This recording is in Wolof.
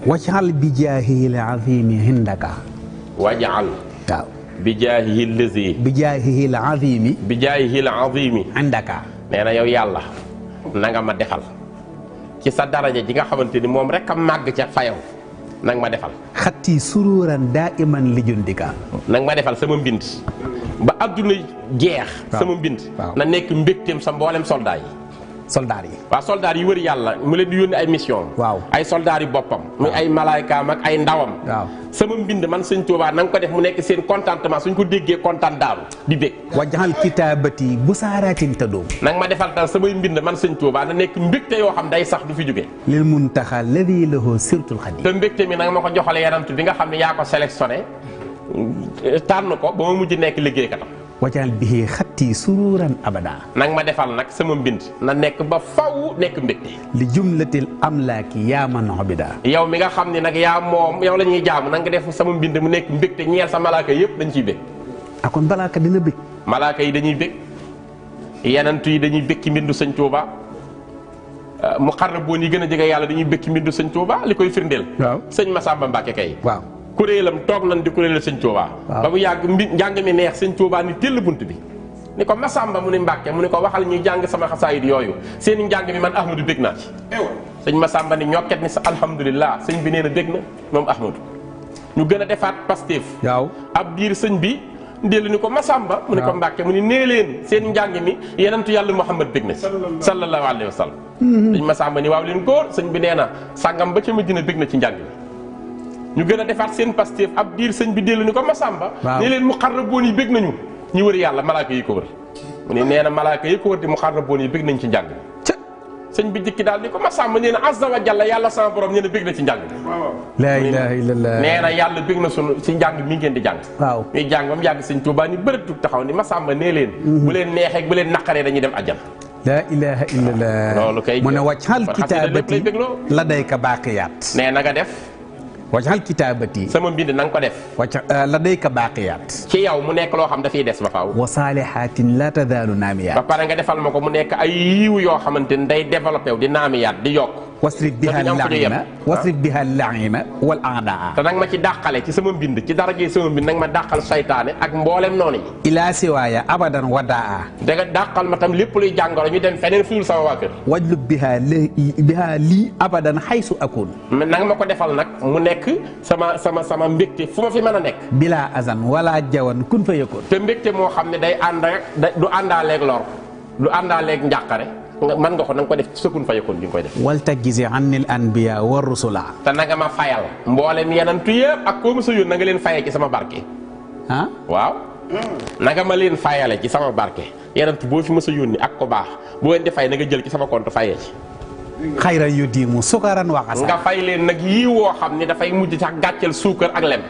wajal bi jaahihil azimi hindaka wajal waaw bi jaahihi lazi bi jaahihil azimi bi jaahihil azimi hindaka nee na yow yàlla na nga ma defal ci sa daraja ji nga xamante ni moom rek a màgg ca fayaw nang ma defal xatti sururan daiman li jundika nang ma defal sama mbind ba adduna jeex sama mbind na nekk mbégteem sa mboolem soldat yi soldaar yi waaw soldaar yi wër yàlla mu leen di yónni ay mission waaw ay soldaar yi boppam muy ay malaaykaam ak ay ndawam waaw sama mbind man sëñ Tuubaa na nga ko def mu nekk seen contentement suñ ko déggee kontaan daaru di bég wajaxal kitaabati bu saaraatin tëddoom nanga ma defal tal samay mbind man sëñ Tuubaa na nekk mbégte yoo xam day sax du fi jóge lil muntaxa ladi lahu sirtul xadim te mbégte mi nanga ma ko joxale yanant bi nga xam ne yaa ko sélectionné tànn ko ba ma mujj nekk liggéeykatam wajal bihi xatti sururan abada nang ma defal nag sama mbind na nekk ba faw nekk mbégte li jumlatil amlaaki yaa man obida yow mi nga xam ne nag yaa moom yow la ñuy jaamu nanga def sama mbind mu nekk mbégte ñeel sa malaaka yëpp dañ ciy bég akon malaaka dina bég malaaka yi dañuy bég yenantu yi dañuy bég ci mbindu sëñ Tuuba muqarraboon yi gën a jege yàlla dañuy bég ci mbindu sëñ Tuuba li koy firndeel waaw sëñ Masamba Mbàkke kay waaw kuréelam toog nañ di kuréelal sëñ Tuubaa ba mu yàgg njàng mi neex sëñ Tuubaa ni tëll bunt bi ni ko Masamba mu ni Mbàkke mu ni ko waxal ñuy jàng sama xasaayid yooyu seen njàng mi man Ahmadu bég naa ci sëñ Masamba ni ñokket ni sa alhamdulilah sëñ bi nee na bég na moom Ahmadu ñu gën a defaat Pastef waaw ab biir sëñ bi dellu ni ko Masamba mu ni ko Mbàkke mu ni nee leen seen njàng mi yenentu yàlla Muhammad bég na ci sallallahu alayhi wa sallam sëñ Masamba ni waaw leen góor sëñ bi nee na sàngam ba ca Madina bég na ci njàng mi ñu gën a defaat seen Pastef ab diir sëñ bi dellu ni ko Masamba ne leen muqarraboon yi bég nañu ñu wër yàlla malaaka yi ko wër mu ne nee na malaaka yi ko wër di muqarraboon yi bég nañ ci njàng bi sëñ bi jikki daal ni ko Masamba nee na azza wa jalla yàlla sama borom nee na bég na ci njàng bi laa ilaha illallah nee na yàlla bég na sunu ci njàng mi ngeen di jàng waaw muy jàng ba mu yàgg sëñ Tuubaa ni bërëb tug taxaw ni Masamba nee leen bu leen neexee bu leen naqaree dañuy dem àjjana laa ilaha illallah loolu kay mu ne wajxal kitaabati ladayka baaqiyaat nee na nga def wajxal kitaabati sama mbind na nga ko def wacc ladayka baaqiyaat ci yow mu nekk loo xam dafay des ba faaw wa saalihaatin la tazaalu naamiyaat ba pare nga defal ma ko mu nekk ay yiiw yoo xamante ni day développé wu di naamiyaat di yokk wasrif biha laina wasrif biha laina wal aadaa te nag ma ci dàqale ci sama mbind ci darajee sama mbind nag ma dàqal saytaane ak mboolem noonu yi ilaa siwaaya abadan wadaa da nga dàqal ma tam lépp luy jàngoro ñu dem feneen fuyul sama waa kër wajlub biha lii abadan xaysu akun nag ma ko defal nag mu nekk sama mbégte fu ma fi mën a nekk bila azan wala jawan kun fa yakun te mbégte moo xam ne day ànd rek du àndaaleeg lor du àndaaleeg njàqare man nga ko na nga ko def ci sëkkun fa yakun bi nga koy def wal tajzi anil anbiya wa rusula te na nga ma fayal mboolem yenantu yëpp ak koo ma sa yoon na nga leen fayee ci sama barke ah waaw na nga ma leen fayale ci sama barke yenantu boo fi ma sa yónni ak ko baax boo leen di fay na nga jël ci sama compte fayee ci xayran yu diimu sukaran wa xasa nga fay leen nag yii woo xam ne dafay mujj sax gàcceel suukar ak lem